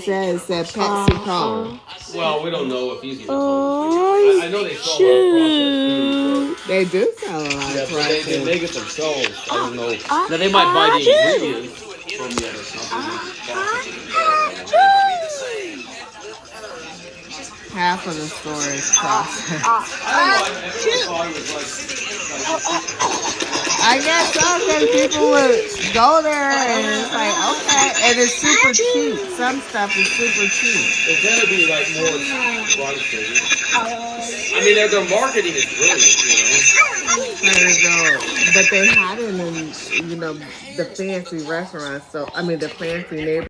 It said PepsiCo. Well, we don't know if he's even told. I know they sell a lot of processed food, They do sell a lot but of they processed. make it themselves. I don't know. Now they might buy the ingredients from the other company. Half of the store is processed. I guess so, because people would go there and it's like, okay, and it's super cheap. Some stuff is super cheap. It's gonna be like more price. I mean, their marketing is brilliant, But they had it in, the fancy restaurants. So, I mean, the fancy neighborhoods.